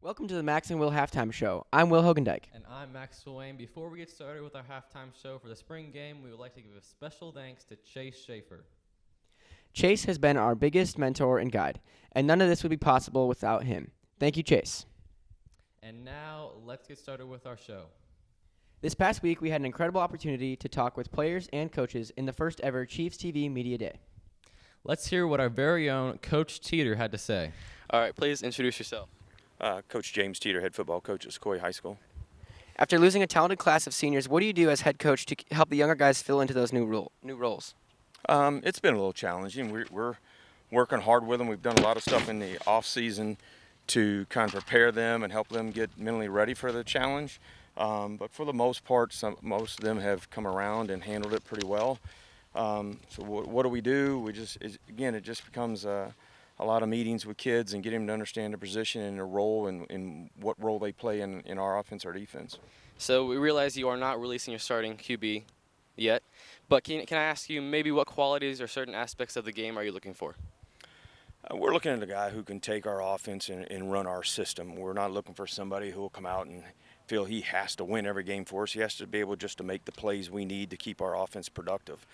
Welcome to the Max and Will Halftime Show. I'm Will Hogendijk. And I'm Max Swain. Before we get started with our halftime show for the spring game, we would like to give a special thanks to Chase Schaefer. Chase has been our biggest mentor and guide, and none of this would be possible without him. Thank you, Chase. And now, let's get started with our show. This past week, we had an incredible opportunity to talk with players and coaches in the first ever Chiefs TV Media Day. Let's hear what our very own Coach Teeter had to say. All right, please introduce yourself. Coach James Teeter, head football coach at Sequoia High School. After losing a talented class of seniors, what do you do as head coach to help the younger guys fill into those new roles? It's been a little challenging. We're working hard with them. We've done a lot of stuff in the off season to kind of prepare them and help them get mentally ready for the challenge. But for the most part, most of them have come around and handled it pretty well. So what do? It just becomes a lot of meetings with kids and get them to understand the position and their role and what role they play in our offense or defense. So we realize you are not releasing your starting QB yet, but can I ask you maybe what qualities or certain aspects of the game are you looking for? We're looking at a guy who can take our offense and run our system. We're not looking for somebody who will come out and feel he has to win every game for us. He has to be able just to make the plays we need to keep our offense productive.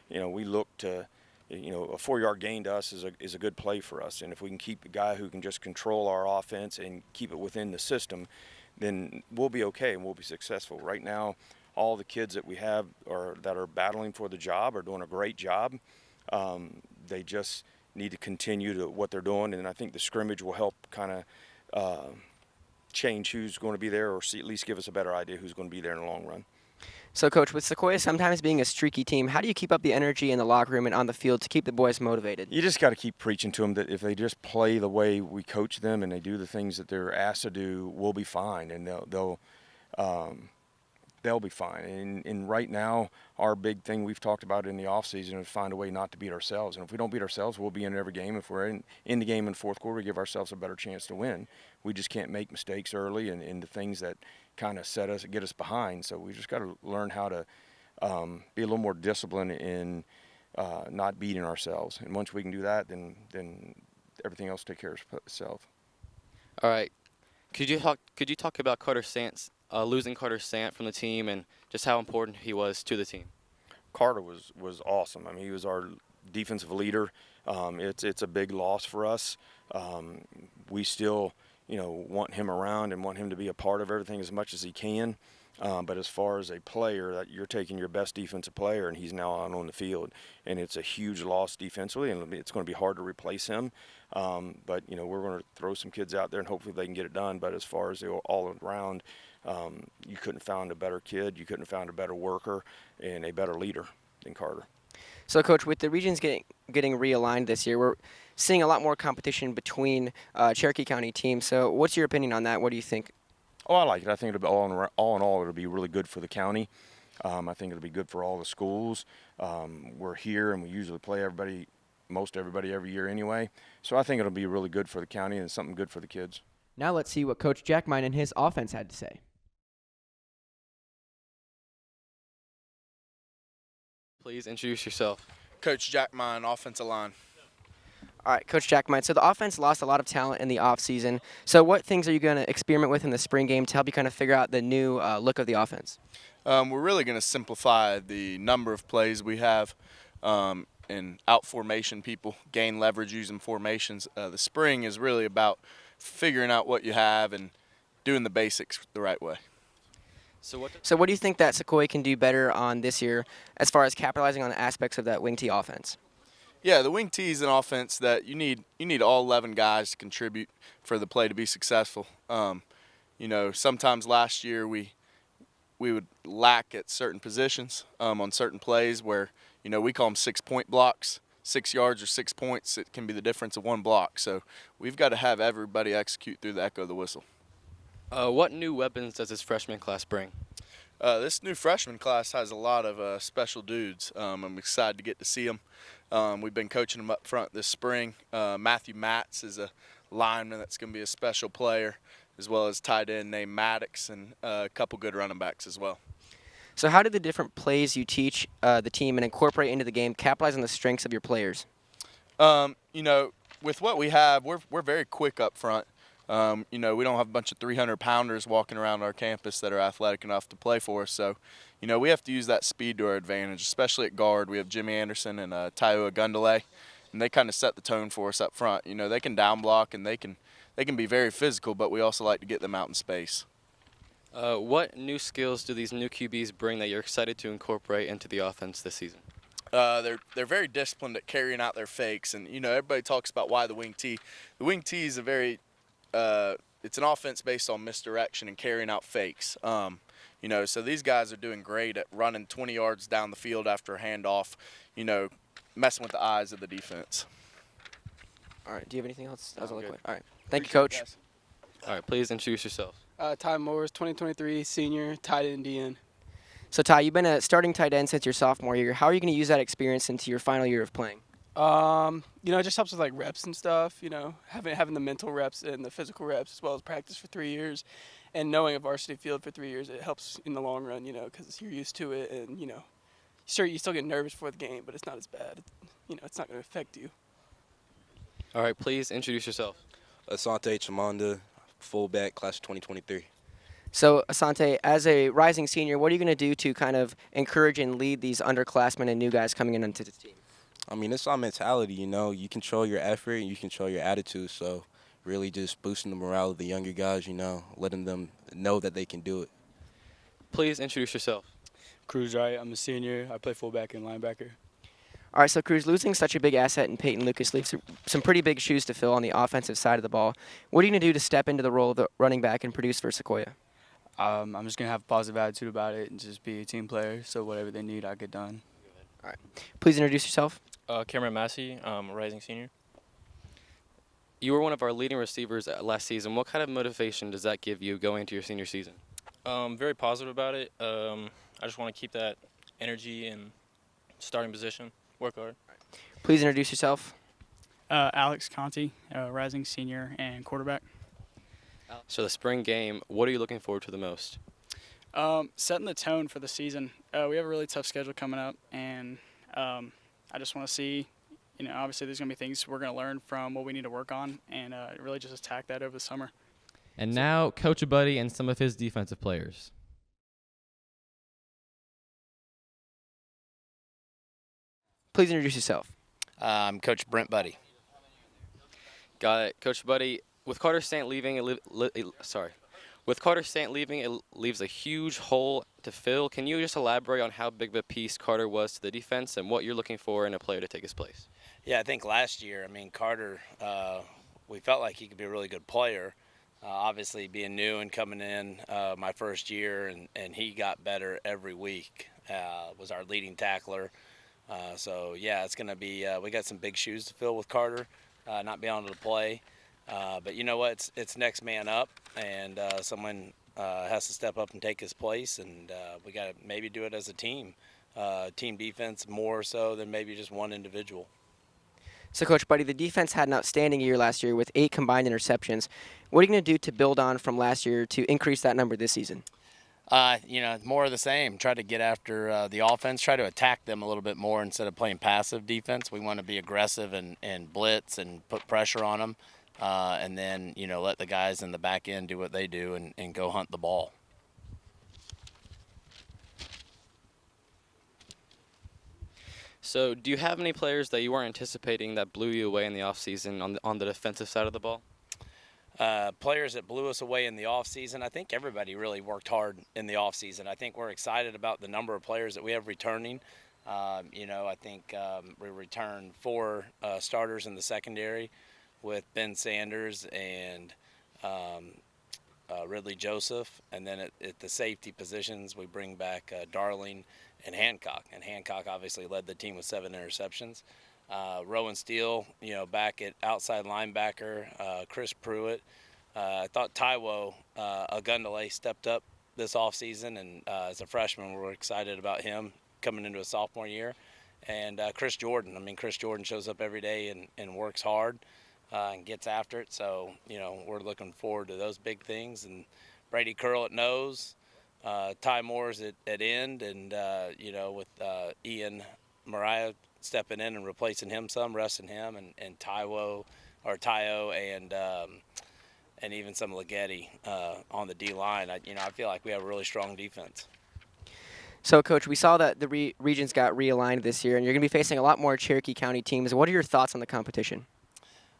We look to, a 4-yard gain to us is a good play for us. And if we can keep a guy who can just control our offense and keep it within the system, then we'll be okay and we'll be successful. Right now, all the kids that we have that are battling for the job are doing a great job. They just need to continue to what they're doing, and I think the scrimmage will help kind of change who's going to be there, or at least give us a better idea who's going to be there in the long run. So, Coach, with Sequoia sometimes being a streaky team, how do you keep up the energy in the locker room and on the field to keep the boys motivated? You just got to keep preaching to them that if they just play the way we coach them and they do the things that they're asked to do, we'll be fine, and they'll be fine. And right now, our big thing we've talked about in the offseason is find a way not to beat ourselves. And if we don't beat ourselves, we'll be in every game. If we're in the game in the fourth quarter, we give ourselves a better chance to win. We just can't make mistakes early and the things that kind of get us behind. So we just got to learn how to be a little more disciplined in not beating ourselves. And once we can do that, then everything else take care of itself. All right. Could you talk about Carter Sant, losing Carter Sant from the team, and just how important he was to the team? Carter was awesome. I mean, he was our defensive leader. It's a big loss for us. We still, want him around and want him to be a part of everything as much as he can. But as far as a player, that you're taking your best defensive player and he's now out on the field, and it's a huge loss defensively, and it's going to be hard to replace him. But we're going to throw some kids out there and hopefully they can get it done. But as far as the all around, you couldn't have found a better kid, you couldn't have found a better worker and a better leader than Carter. So, Coach, with the regions getting realigned this year, we're seeing a lot more competition between Cherokee County teams. So what's your opinion on that? What do you think? Oh, I like it. I think all in all, it'll be really good for the county. I think it'll be good for all the schools. We're here, and we usually play most everybody every year anyway. So I think it'll be really good for the county and something good for the kids. Now let's see what Coach Jack Mine and his offense had to say. Please introduce yourself. Coach Jack Mine, offensive line. All right, Coach Jack Mine. So the offense lost a lot of talent in the offseason. So what things are you going to experiment with in the spring game to help you kind of figure out the new look of the offense? We're really going to simplify the number of plays we have in out formation. People gain leverage using formations. The spring is really about figuring out what you have and doing the basics the right way. So what do you think that Sequoia can do better on this year as far as capitalizing on the aspects of that wing T offense? Yeah, the wing T is an offense that you need all 11 guys to contribute for the play to be successful. Sometimes last year we would lack at certain positions on certain plays where, we call them 6-point blocks. 6 yards or 6 points, it can be the difference of one block. So we've got to have everybody execute through the echo of the whistle. What new weapons does this freshman class bring? This new freshman class has a lot of special dudes. I'm excited to get to see them. We've been coaching them up front this spring. Matthew Matz is a lineman that's going to be a special player, as well as tight end named Maddox, and a couple good running backs as well. So how did the different plays you teach the team and incorporate into the game capitalize on the strengths of your players? With what we have, we're very quick up front. You know, we don't have a bunch of 300-pounders walking around our campus that are athletic enough to play for us. So, you know, we have to use that speed to our advantage, especially at guard. We have Jimmy Anderson and Taiwo Agundale, and they kind of set the tone for us up front. You know, they can down block and they can be very physical, but we also like to get them out in space. What new skills do these new QBs bring that you're excited to incorporate into the offense this season? They're very disciplined at carrying out their fakes, and you know everybody talks about why the wing T. The wing T is it's an offense based on misdirection and carrying out fakes. You know, so these guys are doing great at running 20 yards down the field after a handoff. You know, messing with the eyes of the defense. All right. Do you have anything else? That was I'm all good. quick. All right. Thank you, Coach. Yes. All right, please introduce yourself. Ty Morris, 2023 senior, tight end DN. So, Ty, you've been a starting tight end since your sophomore year. How are you going to use that experience into your final year of playing? You know, it just helps with like reps and stuff. You know, having the mental reps and the physical reps as well as practice for 3 years, and knowing a varsity field for 3 years, it helps in the long run. You know, because you're used to it, and you know, sure you still get nervous before the game, but it's not as bad. You know, it's not going to affect you. All right, please introduce yourself. Asante Chamanda, fullback, class of 2023. So, Asante, as a rising senior, what are you going to do to kind of encourage and lead these underclassmen and new guys coming into the team? I mean, it's our mentality, you know. You control your effort and you control your attitude. So, really just boosting the morale of the younger guys, you know, letting them know that they can do it. Please introduce yourself. Cruz Wright, I'm a senior. I play fullback and linebacker. All right, so Cruz, losing such a big asset in Peyton Lucas leaves some pretty big shoes to fill on the offensive side of the ball. What are you going to do to step into the role of the running back and produce for Sequoia? I'm just going to have a positive attitude about it and just be a team player, so whatever they need, I get done. All right. Please introduce yourself. Cameron Massey, a rising senior. You were one of our leading receivers last season. What kind of motivation does that give you going into your senior season? Very positive about it. I just want to keep that energy and starting position, work hard. Please introduce yourself. Alex Conti, rising senior and quarterback. So the spring game, what are you looking forward to the most? Setting the tone for the season. We have a really tough schedule coming up, and I just want to see, you know, obviously there's going to be things we're going to learn from what we need to work on, and really just attack that over the summer. And now, Coach Buddy and some of his defensive players. Please introduce yourself. I'm Coach Brent Buddy. Got it. Coach Buddy, with Carter Stant leaving, with Carter Stant leaving, it leaves a huge hole to fill. Can you just elaborate on how big of a piece Carter was to the defense and what you're looking for in a player to take his place? Yeah, I think last year, Carter, we felt like he could be a really good player. Obviously, being new and coming in my first year, and he got better every week. Was our leading tackler. So, yeah, it's going to be we got some big shoes to fill with Carter, not being able to play. But you know what? It's next man up, and someone has to step up and take his place, and we got to maybe do it as a team. Team defense more so than maybe just one individual. So, Coach Buddy, the defense had an outstanding year last year with 8 combined interceptions. What are you going to do to build on from last year to increase that number this season? More of the same. Try to get after the offense, try to attack them a little bit more instead of playing passive defense. We want to be aggressive and blitz and put pressure on them. And then, let the guys in the back end do what they do and go hunt the ball. So do you have any players that you weren't anticipating that blew you away in the offseason on the defensive side of the ball? Players that blew us away in the offseason, I think everybody really worked hard in the offseason. I think we're excited about the number of players that we have returning. I think we returned 4 starters in the secondary with Ben Sanders and Ridley Joseph. And then at the safety positions, we bring back Darling and Hancock. And Hancock obviously led the team with 7 interceptions. Rowan Steele, back at outside linebacker. Chris Pruitt. I thought Taiwo Agundale stepped up this offseason, and as a freshman, we're excited about him coming into a sophomore year. And Chris Jordan. Chris Jordan shows up every day and works hard and gets after it. So, we're looking forward to those big things. And Brady Curl at nose. Ty Moore's at end, and with Ian Mariah stepping in and replacing him some, resting him, and Tayo and even some Leggetti on the D line. I feel like we have a really strong defense. So, Coach, we saw that the regions got realigned this year, and you're going to be facing a lot more Cherokee County teams. What are your thoughts on the competition?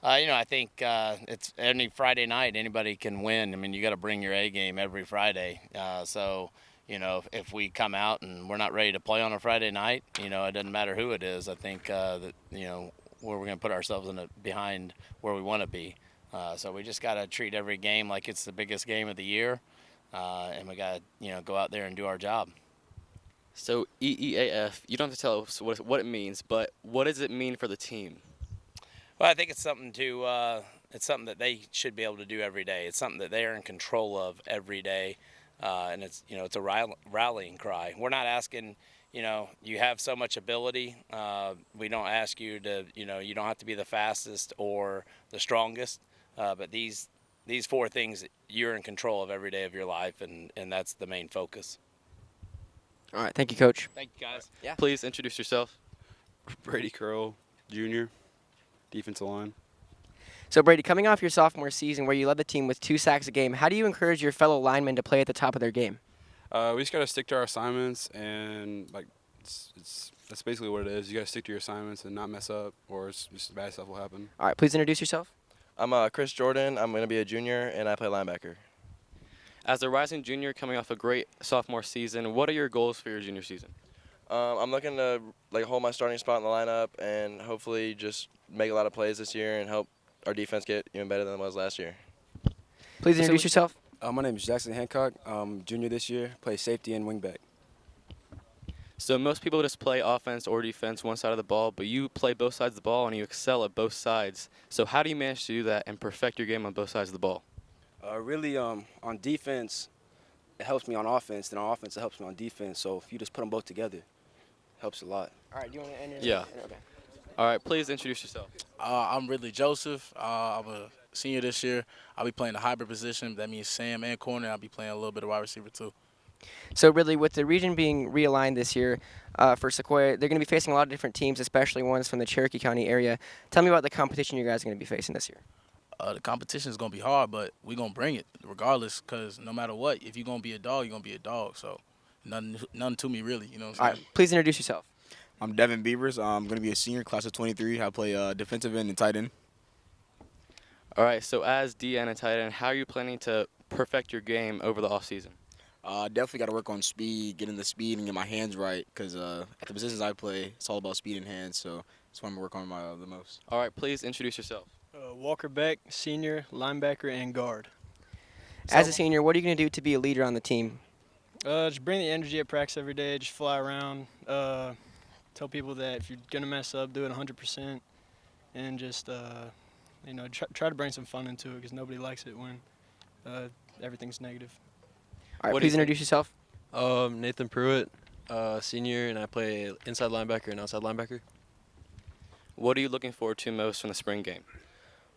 I think it's any Friday night anybody can win. I mean, you got to bring your A game every Friday. So, if we come out and we're not ready to play on a Friday night, it doesn't matter who it is. I think that where we're going to put ourselves behind where we want to be. So we just got to treat every game like it's the biggest game of the year, and we got to go out there and do our job. So EEAF, you don't have to tell us what it means, but what does it mean for the team? Well, I think it's something it's something that they should be able to do every day. It's something that they are in control of every day, and it's it's a rallying cry. We're not asking, you have so much ability. We don't ask you to, you don't have to be the fastest or the strongest, but these 4 things you're in control of every day of your life, and that's the main focus. All right, thank you, Coach. Thank you, guys. Yeah. Please introduce yourself. Brady Curl, Jr., defensive line. So, Brady, coming off your sophomore season where you led the team with 2 sacks a game, how do you encourage your fellow linemen to play at the top of their game? We just got to stick to our assignments, and that's basically what it is. You got to stick to your assignments and not mess up, or it's just bad stuff will happen. All right, please introduce yourself. I'm Chris Jordan. I'm going to be a junior, and I play linebacker. As a rising junior coming off a great sophomore season, what are your goals for your junior season? I'm looking to hold my starting spot in the lineup and hopefully just make a lot of plays this year and help our defense get even better than it was last year. Please introduce yourself. My name is Jackson Hancock. I'm junior this year, play safety and wingback. So most people just play offense or defense one side of the ball, but you play both sides of the ball and you excel at both sides. So how do you manage to do that and perfect your game on both sides of the ball? Really, on defense, it helps me on offense, and on offense, it helps me on defense. So if you just put them both together, it helps a lot. All right, do you want to end Yeah. Okay. All right, please introduce yourself. I'm Ridley Joseph. I'm a senior this year. I'll be playing the hybrid position. That means Sam and corner. I'll be playing a little bit of wide receiver too. So, Ridley, with the region being realigned this year for Sequoia, they're going to be facing a lot of different teams, especially ones from the Cherokee County area. Tell me about the competition you guys are going to be facing this year. The competition is going to be hard, but we're going to bring it regardless, because no matter what, if you're going to be a dog, you're going to be a dog. So nothing to me, really. You know what I'm saying? All right, please introduce yourself. I'm Devin Beavers. I'm going to be a senior, class of 23. I play defensive end and tight end. All right, so as DN and tight end, how are you planning to perfect your game over the offseason? Definitely got to work on speed, getting the speed and get my hands right, because at the positions I play, it's all about speed and hands. So that's what I'm going to work on the most. All right, please introduce yourself. Walker Beck, senior, linebacker, and guard. As a senior, what are you going to do to be a leader on the team? Just bring the energy at practice every day. Just fly around. Tell people that if you're going to mess up, do it 100%. And just, try to bring some fun into it, because nobody likes it when everything's negative. All right, please introduce yourself. Nathan Pruitt, senior, and I play inside linebacker and outside linebacker. What are you looking forward to most from the spring game?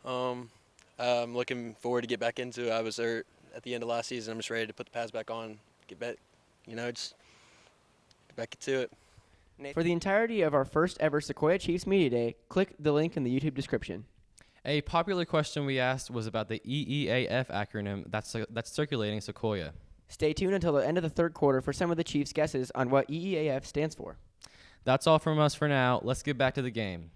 I'm looking forward to get back into it. I was hurt at the end of last season. I'm just ready to put the pads back on, get back, just get back into it. For the entirety of our first ever Sequoia Chiefs Media Day, click the link in the YouTube description. A popular question we asked was about the EEAF acronym that's circulating Sequoia. Stay tuned until the end of the third quarter for some of the Chiefs' guesses on what EEAF stands for. That's all from us for now. Let's get back to the game.